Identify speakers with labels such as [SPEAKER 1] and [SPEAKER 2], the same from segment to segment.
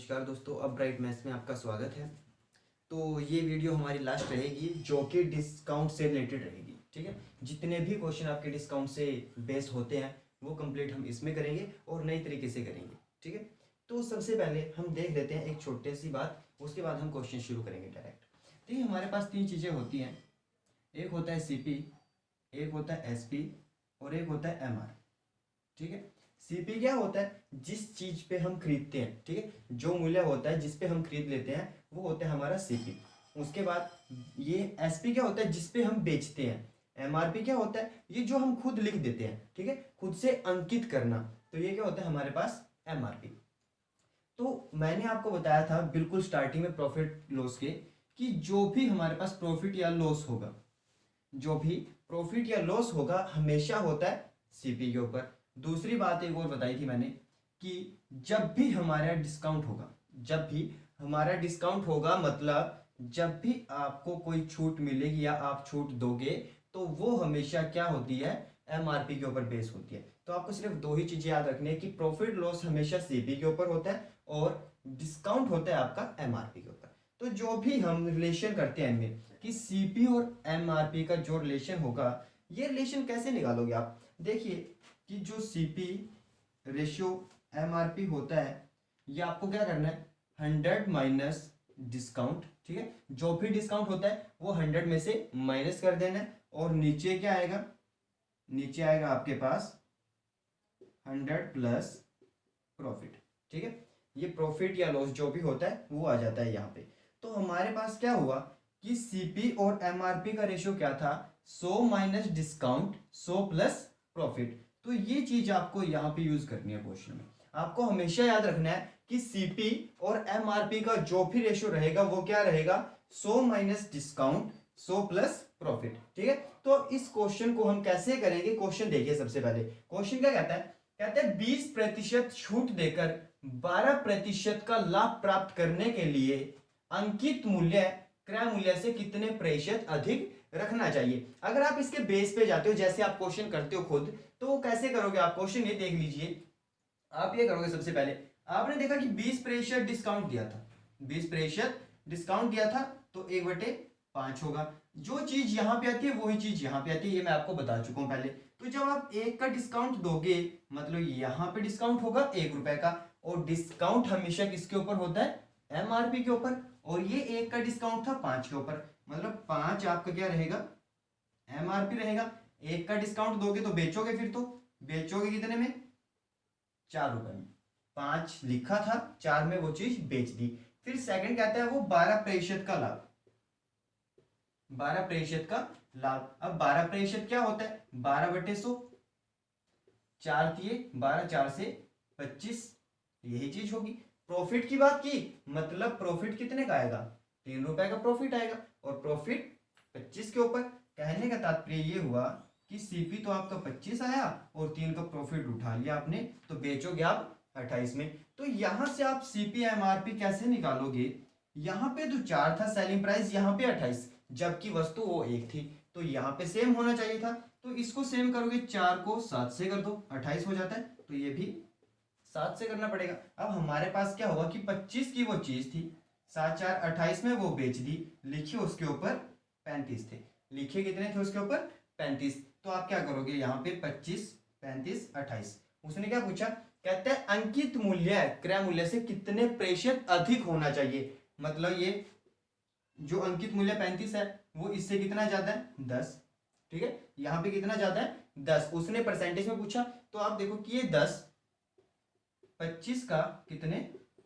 [SPEAKER 1] नमस्कार दोस्तों, अब ब्राइट मैथ्स में आपका स्वागत है। तो ये वीडियो हमारी लास्ट रहेगी जो कि डिस्काउंट से रिलेटेड रहेगी। ठीक है, जितने भी क्वेश्चन आपके डिस्काउंट से बेस होते हैं वो कंप्लीट हम इसमें करेंगे और नई तरीके से करेंगे। ठीक है, तो सबसे पहले हम देख लेते हैं एक छोटी सी बात, उसके बाद हम क्वेश्चन शुरू करेंगे डायरेक्ट। देखिए, हमारे पास तीन चीज़ें होती हैं। एक होता है CP, एक होता है SP और एक होता है MR। ठीक है, CP क्या होता है? जिस चीज पे हम खरीदते हैं, ठीक है, जो मूल्य होता है जिस पे हम खरीद लेते हैं वो होता है हमारा CP। उसके बाद ये SP क्या होता है? जिस पे हम बेचते हैं। MRP क्या होता है? ये जो हम खुद लिख देते हैं, ठीक है, खुद से अंकित करना। तो ये क्या होता है हमारे पास? MRP। तो मैंने आपको बताया था बिल्कुल स्टार्टिंग में प्रॉफिट लॉस के, कि जो भी हमारे पास प्रॉफिट या लॉस होगा, जो भी प्रॉफिट या लॉस होगा हमेशा होता है CP के ऊपर। दूसरी बात एक और बताई थी मैंने कि जब भी हमारा डिस्काउंट होगा, जब भी हमारा डिस्काउंट होगा मतलब जब भी आपको कोई छूट मिलेगी या आप छूट दोगे तो वो हमेशा क्या होती है? MRP के ऊपर बेस होती है। तो आपको सिर्फ दो ही चीजें याद रखनी है कि प्रॉफिट लॉस हमेशा CP के ऊपर होता है और डिस्काउंट होता है आपका MRP के ऊपर। तो जो भी हम रिलेशन करते हैं इनमें कि CP और MRP का जो रिलेशन होगा, ये रिलेशन कैसे निकालोगे आप? देखिए कि जो CP रेशियो MRP होता है, ये आपको क्या करना है? 100 माइनस डिस्काउंट। ठीक है, जो भी डिस्काउंट होता है वो 100 में से माइनस कर देना है और नीचे क्या आएगा? नीचे आएगा आपके पास 100 प्लस प्रॉफिट। ठीक है, ये प्रॉफिट या लॉस जो भी होता है वो आ जाता है यहाँ पे। तो हमारे पास क्या हुआ कि CP और MRP का रेशियो क्या था? 100 माइनस डिस्काउंट 100 प्लस प्रॉफिट। तो ये चीज आपको यहाँ पे यूज करनी है क्वेश्चन में। आपको हमेशा याद रखना है कि CP और MRP का जो भी रेशियो रहेगा वो क्या रहेगा? 100 माइनस डिस्काउंट 100 प्लस प्रॉफिट। ठीक है, तो इस क्वेश्चन को हम कैसे करेंगे? क्वेश्चन देखिए, सबसे पहले क्वेश्चन क्या कहता है? कहते हैं 20% छूट देकर 12% का लाभ प्राप्त करने के लिए अंकित मूल्य क्रय मूल्य से कितने प्रतिशत अधिक रखना चाहिए। अगर आप इसके बेस पे जाते हो, जैसे आप क्वेश्चन करते हो खुद, तो कैसे करोगे आप? क्वेश्चन ये देख लीजिए, आप ये करोगे, सबसे पहले आपने देखा कि 20% डिस्काउंट दिया था, 20% डिस्काउंट दिया था तो 1/5 होगा। जो चीज यहां पे आती है वही चीज यहां पे आती है, ये मैं आपको बता चुका हूं पहले। तो जब आप 1 का डिस्काउंट दोगे मतलब यहां पे डिस्काउंट होगा 1 रुपए का, और डिस्काउंट हमेशा किसके ऊपर होता है? MRP के ऊपर। और ये 1 का डिस्काउंट था 5 के ऊपर, मतलब 5 आपका क्या रहेगा? MRP रहेगा। 1 का डिस्काउंट दोगे तो बेचोगे, फिर तो बेचोगे कितने में? 4 रुपए में। 5 लिखा था, 4 में वो चीज बेच दी। फिर सेकंड कहता है वो 12% का लाभ, 12% का लाभ। अब 12% क्या होता है? 12/100, 4 दिए 12, 4 से 25, यही चीज होगी। प्रॉफिट की बात की मतलब प्रॉफिट कितने का आएगा? 3 रुपए का प्रॉफिट आएगा, और प्रॉफिट 25 के ऊपर। कहने का तात्पर्य ये हुआ कि CP तो आपका 25 आया और 3 का प्रॉफिट उठा लिया आपने, तो बेचोगे आप 28 में। तो यहां से आप CP MRP कैसे निकालोगे? यहां पे तो 4 था सेलिंग प्राइस, यहां पे 28, जबकि वस्तु वो 1 थी, तो यहां पे सेम होना चाहिए था। तो इसको सेम करोगे, 4 को 7 से कर दो, 28 हो जाता है। तो ये भी 7 से करना पड़ेगा। अब हमारे पास क्या हुआ कि 25 की वो चीज थी, 7 4 28 में वो बेच दी, लिखे उसके ऊपर 35 थे, लिखे कितने थे उसके ऊपर? 35। तो आप क्या करोगे यहाँ पे? 25 35 28। उसने क्या पूछा? कहते हैं अंकित मूल्य क्रय मूल्य से कितने प्रतिशत अधिक होना चाहिए। मतलब ये जो अंकित मूल्य 35 है वो इससे कितना ज्यादा है? 10। ठीक है, यहाँ पे कितना ज्यादा है? 10। उसने परसेंटेज में पूछा, तो आप देखो कि ये 10 25 का कितने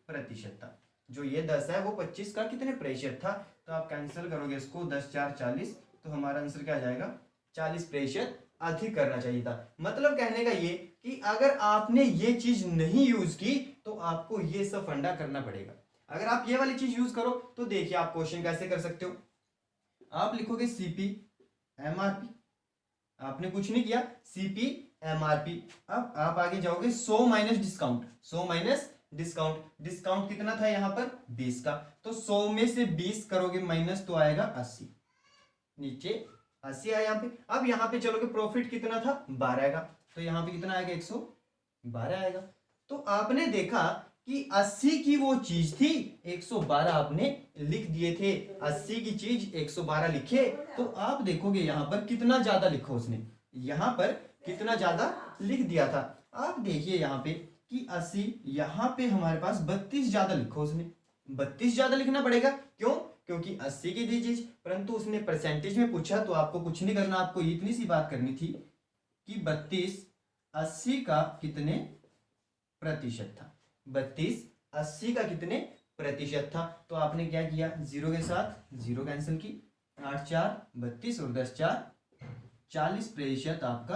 [SPEAKER 1] प्रतिशत था? जो ये 10 है वो 25 का कितने प्रतिशत था? तो आप कैंसिल करोगे इसको, 10 4 40, तो हमारा आंसर क्या आ जाएगा? 40% अधिक करना चाहिए था। मतलब कहने का ये कि अगर आपने ये चीज नहीं यूज की तो आपको ये सब फंडा करना पड़ेगा। अगर आप ये वाली चीज यूज करो तो देखिए आप क्वेश्चन कैसे कर सकते हो। आप लिखोगे CP MRP, आपने कुछ नहीं किया, CP MRP। अब आप आगे जाओगे 100 minus discount, 100 minus discount. Discount कितना था यहाँ पर? 20 का। तो 100 में से 20 करोगे माइनस तो आएगा 80, नीचे 80 आया यहाँ पे। अब यहाँ पे चलोगे, प्रॉफिट कितना था? 12 का, तो यहाँ पे कितना आएगा? 112 आएगा। तो आपने देखा कि 80 की वो चीज थी 112 आपने लिख दिए थे। 80 की चीज 112 लिखे, तो आप देखोगे यहां पर कितना ज्यादा लिखा उसने, यहां पर कितना ज्यादा लिख दिया था। आप देखिए यहाँ पे कि 80, यहाँ पे हमारे पास 32 ज्यादा लिखा उसने। 32 ज्यादा लिखना पड़ेगा, क्यों? क्योंकि 80 की थी चीज, परंतु उसने परसेंटेज में पूछा, तो आपको कुछ नहीं करना, आपको इतनी सी बात करनी थी कि 32 80 का कितने प्रतिशत था। 32 80 का कितने प्रतिशत था। तो आपने क्या किया, जीरो के साथ जीरो कैंसिल की, 8 4 32 और 10 4 40% आपका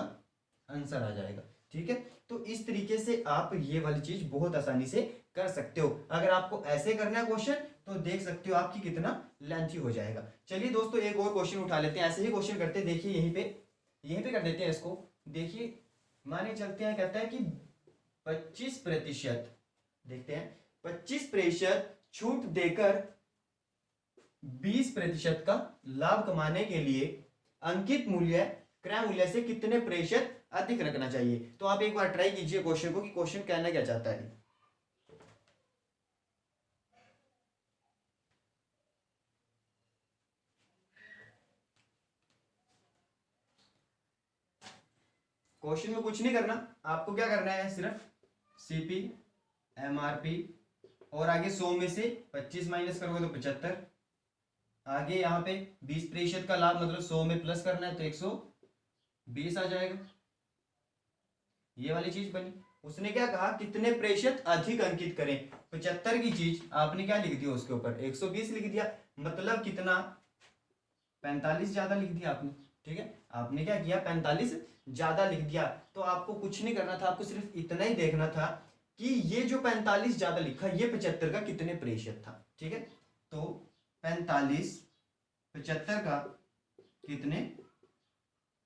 [SPEAKER 1] आंसर आ जाएगा। ठीक है, तो इस तरीके से आप ये वाली चीज बहुत आसानी से कर सकते हो। अगर आपको ऐसे करना है क्वेश्चन, तो देख सकते हो आपकी कितना लेंथी हो जाएगा। चलिए दोस्तों, एक और क्वेश्चन उठा लेते हैं, ऐसे ही क्वेश्चन करते हैं। देखिए यहीं पे कर देते हैं इसको। देखिए माने चलते हैं, कहता है कि 25%, देखते हैं, 25% छूट देकर 20% का लाभ कमाने के लिए अंकित मूल्य क्रय मूल्य से कितने प्रतिशत अधिक रखना चाहिए। तो आप एक बार ट्राई कीजिए क्वेश्चन को कि क्वेश्चन कहना क्या चाहता है। क्वेश्चन में कुछ नहीं करना, आपको क्या करना है, सिर्फ सीपी एमआरपी और आगे 100 में से 25 माइनस करोगे तो 75, आगे यहाँ पे 20% का लाभ, मतलब 100 में प्लस करना है तो 120 आ जाएगा। ये वाली चीज बनी। उसने क्या कहा, कितने प्रतिशत अधिक अंकित करें। 75 की चीज आपने क्या लिख दिया, उसके ऊपर 120 लिख दिया, मतलब कितना, 45 ज्यादा लिख दिया आपने। ठीक है, आपने क्या किया, 45 ज्यादा लिख दिया। तो आपको कुछ नहीं करना था, आपको सिर्फ इतना ही देखना था कि ये जो 45 ज्यादा लिखा, ये 75 का कितने प्रतिशत था। ठीक है, तो 45 75 का कितने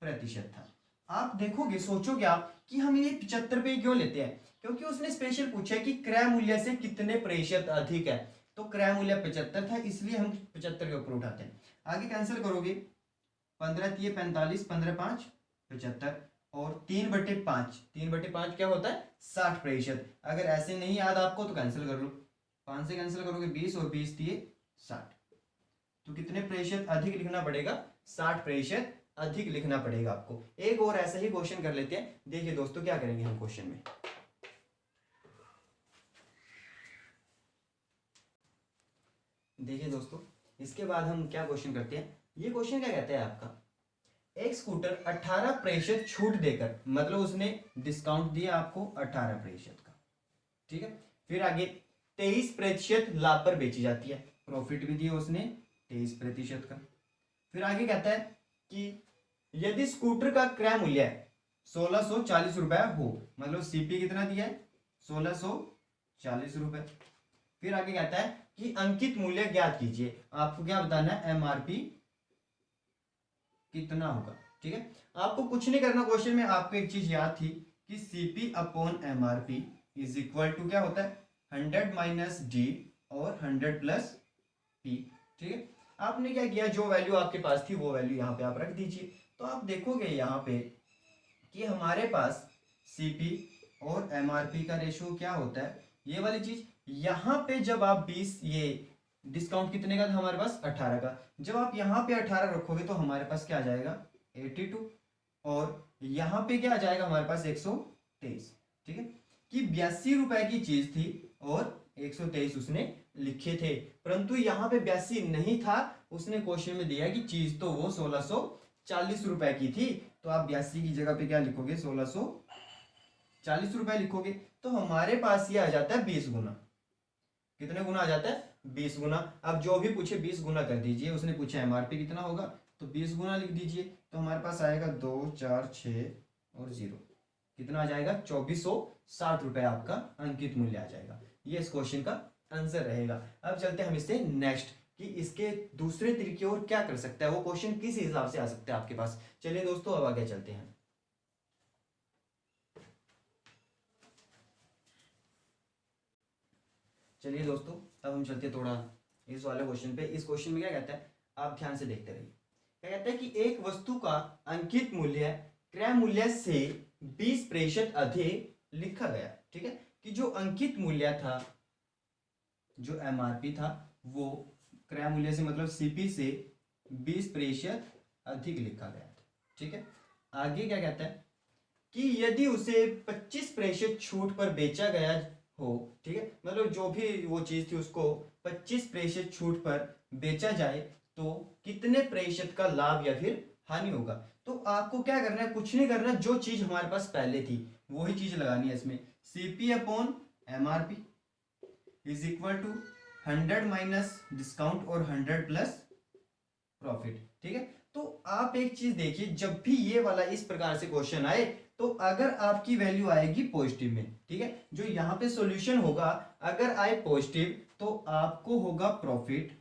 [SPEAKER 1] प्रतिशत था। आप देखोगे, सोचोगे आप कि हम ये 75 पे क्यों लेते हैं, क्योंकि उसने स्पेशल पूछा है कि क्रय मूल्य से कितने प्रतिशत अधिक है। तो क्रय मूल्य 75 था, इसलिए हम 75 के ऊपर उठाते हैं। आगे कैंसिल करोगे, 15 3 45, 15 5 75 और 3/5, 3/5 क्या होता है, 60%। अगर ऐसे नहीं याद आपको तो कैंसिल कर लो, 5 से कैंसिल करोगे 20 और 20 दिए 60, तो कितने प्रतिशत अधिक लिखना पड़ेगा, 60% अधिक लिखना पड़ेगा आपको। एक और ऐसा ही क्वेश्चन कर लेते हैं। देखिए दोस्तों क्या करेंगे हम क्वेश्चन में। देखिए दोस्तों, इसके बाद हम क्या क्वेश्चन करते हैं। ये क्वेश्चन क्या कहता है आपका, एक स्कूटर 18% छूट देकर, मतलब उसने डिस्काउंट दिया आपको 18% का। ठीक है, फिर आगे 23% लाभ पर बेची जाती है, प्रॉफिट भी दिया उसने 23% का। फिर आगे कहता है कि यदि स्कूटर का क्रय मूल्य 1640 रुपया हो, मतलब सीपी कितना दिया है, 1640 रुपए। फिर आगे कहता है कि अंकित मूल्य ज्ञात कीजिए। आपको क्या बताना है, एमआरपी कितना होगा। ठीक है, आपको कुछ नहीं करना, क्वेश्चन में आपको एक चीज याद थी कि CP upon MRP is equal to क्या होता है, 100 माइनस डी और 100 प्लस पी। ठीक है, आपने क्या किया, जो वैल्यू आपके पास थी वो वैल्यू यहाँ पे आप रख दीजिए। तो आप देखोगे यहाँ पे कि हमारे पास सीपी और एमआरपी का रेशियो क्या होता है, ये वाली चीज। यहाँ पे जब आप 20, ये डिस्काउंट कितने का था हमारे पास, 18 का, जब आप यहाँ पे 18 रखोगे तो हमारे पास क्या आ जाएगा, 82, और यहाँ पे क्या आ जाएगा हमारे पास 123। ठीक है, कि 82 रुपए की चीज थी और 123 उसने लिखे थे, परंतु यहाँ पे 82 नहीं था, उसने क्वेश्चन में दिया कि चीज तो वो 1640 रुपए की थी। तो आप 82 की जगह पे क्या लिखोगे, 1640 रुपए लिखोगे। तो हमारे पास ये आ जाता है 20 गुना। कितने गुना आ जाता है, 20 गुना। अब जो भी पूछे 20 गुना कर दीजिए। उसने पूछा एमआरपी कितना होगा, तो 20 गुना लिख दीजिए। तो हमारे पास आएगा 2 4 6 और 0, कितना आ जाएगा, 2460 रुपए आपका अंकित मूल्य आ जाएगा। ये इस क्वेश्चन का आंसर रहेगा। अब चलते हैं हम इससे नेक्स्ट, कि इसके दूसरे तरीके और क्या कर सकता है, वो क्वेश्चन किस हिसाब से आ सकता है आपके पास। चलिए दोस्तों, अब आगे चलते हैं। चलिए दोस्तों, अब हम चलते थोड़ा इस वाले क्वेश्चन पे। इस क्वेश्चन में क्या कहता है, आप ध्यान से देखते रहिए। क्या कहता है कि एक वस्तु का अंकित मूल्य क्रय मूल्य से 20% अधिक लिखा गया। ठीक है, कि जो अंकित मूल्य था जो एमआरपी था वो क्रय मूल्य से मतलब सीपी से 20% अधिक लिखा गया था। ठीक है, आगे क्या कहता है कि यदि उसे 25% छूट पर बेचा गया हो, ठीक है, मतलब जो भी वो चीज थी उसको 25% छूट पर बेचा जाए तो कितने प्रतिशत का लाभ या फिर हानि होगा। तो आपको क्या करना है, कुछ नहीं करना, जो चीज हमारे पास पहले थी वही चीज लगानी है इसमें। CP upon MRP is equal to 100 minus discount और 100 प्लस प्रॉफिट। ठीक है, तो आप एक चीज देखिए, जब भी ये वाला इस प्रकार से क्वेश्चन आए तो अगर आपकी वैल्यू आएगी पॉजिटिव में, ठीक है, जो यहां पे सॉल्यूशन होगा अगर आए पॉजिटिव तो आपको होगा प्रॉफिट,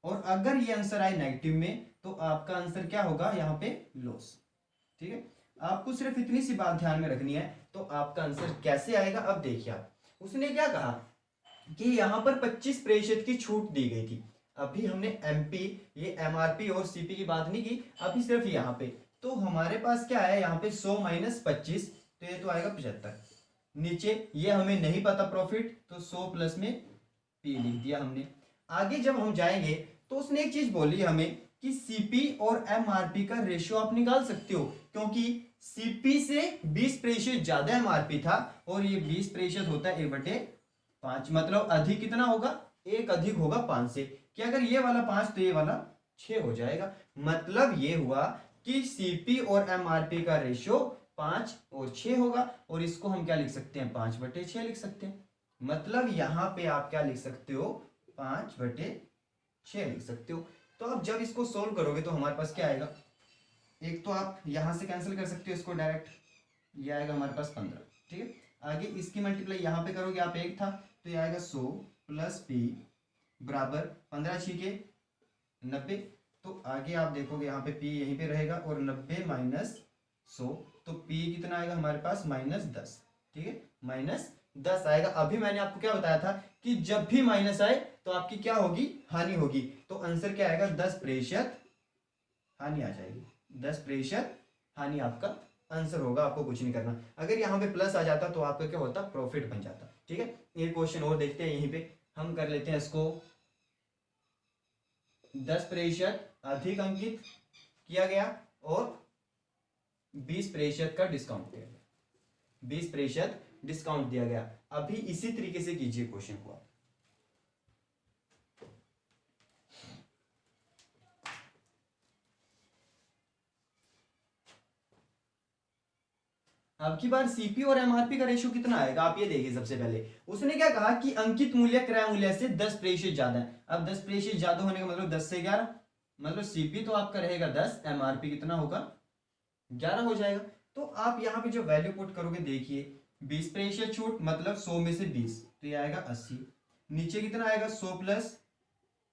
[SPEAKER 1] और अगर ये आंसर आए नेगेटिव में तो आपका आंसर क्या होगा यहाँ पे लॉस। ठीक है, आपको सिर्फ इतनी सी बात ध्यान में रखनी है, तो आपका आंसर कैसे आएगा। अब देखिए आप, उसने क्या कहा कि यहाँ पर 25% की छूट दी गई थी। अभी हमने एमपी, ये एमआरपी और सीपी की बात नहीं की, अभी सिर्फ यहाँ पे। तो हमारे पास क्या है यहाँ पे 100 माइनस 25, तो ये तो आएगा 75। नीचे ये हमें नहीं पता प्रॉफिट, तो 100 प्लस में पी लिख दिया हमने। आगे जब हम जाएंगे तो उसने एक चीज बोली हमें कि सीपी और एमआरपी का रेशियो आप निकाल सकते हो, क्योंकि सीपी से 20% ज्यादा एमआरपी था और ये 20% होता है 1/5, मतलब अधिक कितना होगा, 1 अधिक होगा 5 से, कि अगर ये वाला 5 तो ये वाला 6 हो जाएगा। मतलब ये हुआ कि सीपी और एमआरपी का रेशियो 5 और 6 होगा, और इसको हम क्या लिख सकते हैं, 5/6 लिख सकते हैं। मतलब यहां पे आप क्या लिख सकते हो, 5/6 लिख सकते हो। तो अब जब इसको सोल्व करोगे तो हमारे पास क्या आएगा, एक तो आप यहां से कैंसिल कर सकते हो इसको डायरेक्ट, ये आएगा हमारे पास 15। ठीक है, आगे इसकी मल्टीप्लाई यहां पे करोगे आप, एक था तो ये आएगा 100 प्लस पी बराबर 15 छीके 90। तो आगे आप देखोगे यहाँ पे पी यहीं पे रहेगा, और 90 माइनस 100, तो पी कितना आएगा हमारे पास -10। ठीक है, -10 आएगा। अभी मैंने आपको क्या बताया था कि जब भी माइनस आए तो आपकी क्या होगी, हानि होगी। तो आंसर क्या आएगा, 10% हानि आ जाएगी। 10% हानि आपका आंसर होगा, आपको कुछ नहीं करना। अगर यहाँ पे प्लस आ जाता तो आपका क्या होता, प्रॉफिट बन जाता। ठीक है, एक क्वेश्चन और देखते हैं, यहीं पे हम कर लेते हैं इसको। 10% अधिक अंकित किया गया और 20% का डिस्काउंट दिया गया, 20% डिस्काउंट दिया गया। अभी इसी तरीके से कीजिए क्वेश्चन को आप। अब की बार सीपी और एमआरपी का रेशियो कितना आएगा, आप ये देखिए। सबसे पहले उसने क्या कहा कि अंकित मूल्य क्रय मूल्य से 10% ज्यादा है। अब 10% ज्यादा होने का मतलब 10 से 11, मतलब सीपी तो आपका रहेगा 10, एमआरपी कितना होगा, 11 हो जाएगा। तो आप यहाँ पे जो वैल्यू पुट करोगे, देखिए 20% छूट मतलब 100 में से 20, तो ये आएगा 80। नीचे कितना आएगा, 100 प्लस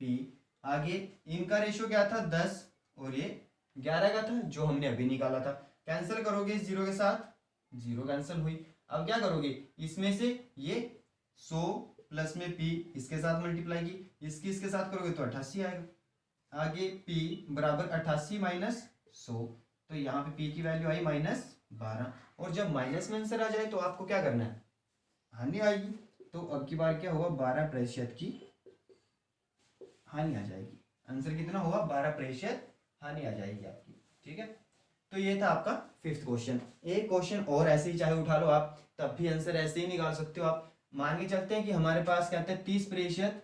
[SPEAKER 1] पी। आगे इनका रेशियो क्या था, 10 और ये 11 का था जो हमने अभी निकाला था। कैंसिल करोगे जीरो के साथ, जीरो कैंसिल हुई। अब क्या करोगे, इसमें से ये 100 प्लस में पी इसके साथ मल्टीप्लाई की, इसके साथ करोगे तो 88 आएगा। आगे पी बराबर 88 माइनस 100, तो यहाँ पे पी की वैल्यू आई -12। और जब माइनस में आंसर आ जाए तो आपको क्या करना है, हानि आएगी। तो अब की बार क्या होगा, 12% की हानि आ जाएगी। आंसर कितना होगा, 12% हानि आ जाएगी आपकी। ठीक है, तो ये था आपका 5th क्वेश्चन। एक क्वेश्चन और ऐसे ही चाहे उठा लो आप, तब भी आंसर ऐसे ही निकाल सकते हो आप। मान के चलते हैं कि हमारे पास कहते हैं 30%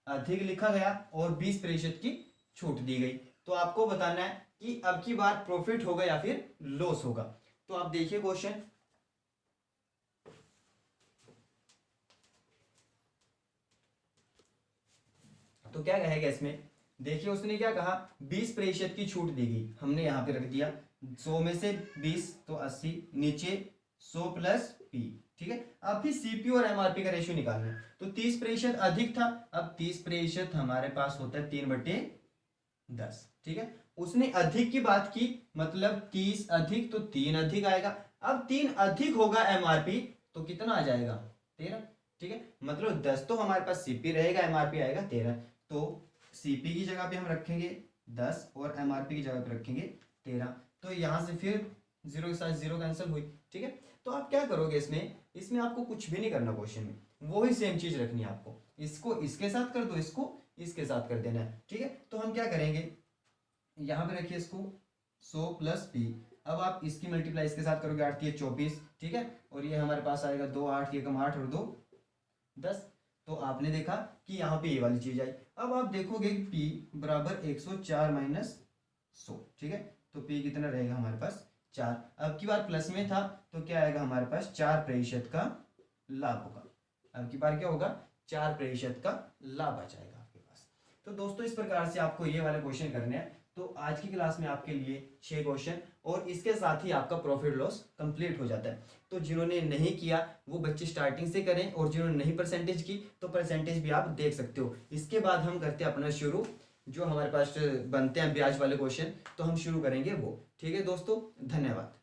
[SPEAKER 1] अधिक लिखा गया और 20% की छूट दी गई। तो आपको बताना है कि अब की बार प्रॉफिट होगा या फिर लॉस होगा। तो आप देखिए क्वेश्चन, तो क्या कहेगा इसमें, देखिए उसने क्या कहा, 20% की छूट दी गई, हमने यहाँ पे रख दिया 100 में से 20 तो 80, नीचे 100 प्लस पी। ठीक है, अब भी सीपी और एमआरपी का रेशियो निकालना है। तो 30% अधिक था, अब 30% हमारे पास होता है 3/10। ठीक है, उसने अधिक की बात की, मतलब 30 अधिक तो 3 अधिक आएगा। अब 3 अधिक होगा एमआरपी तो कितना आ जाएगा, 13। ठीक है, मतलब 10 तो हमारे पास सीपी रहेगा, एमआरपी आएगा 13। तो सीपी की जगह पे हम रखेंगे 10 और एमआरपी की जगह पे रखेंगे 13। तो यहां से फिर जीरो के साथ जीरो कैंसिल हुई। ठीक है, तो आप क्या करोगे इसमें आपको कुछ भी नहीं करना क्वेश्चन में। वही सेम चीज रखनी है आपको, इसको इसके साथ कर दो, इसको इसके साथ कर देना है, ठीक है। तो हम क्या करेंगे, यहाँ पे रखिए इसको 100 प्लस p, अब आप इसकी मल्टीप्लाई इसके साथ करोगे, 8 3 24, ठीक है, और ये हमारे पास आएगा 2 8 ये कम 8 और 2 10। तो आपने देखा कि यहाँ पे ये वाली चीज आई। अब आप देखोगे p बराबर 104 माइनस 100, ठीक है, तो p कितना रहेगा हमारे पास 4। अब की बार प्लस में था तो क्या आएगा हमारे पास 4% का लाभ होगा। अब की बार क्या होगा, 4% का लाभ आ जाएगा आपके पास। तो दोस्तों इस प्रकार से आपको ये वाले क्वेश्चन करने हैं। तो आज की क्लास में आपके लिए 6 क्वेश्चन और इसके साथ ही आपका प्रॉफिट लॉस कंप्लीट हो जाता है। तो जिन्होंने नहीं किया वो बच्चे स्टार्टिंग से करें, और जिन्होंने नहीं परसेंटेज की तो परसेंटेज भी आप देख सकते हो। इसके बाद हम करते हैं अपना शुरू, जो हमारे पास बनते हैं ब्याज वाले क्वेश्चन, तो हम शुरू करेंगे वो। ठीक है दोस्तों, धन्यवाद।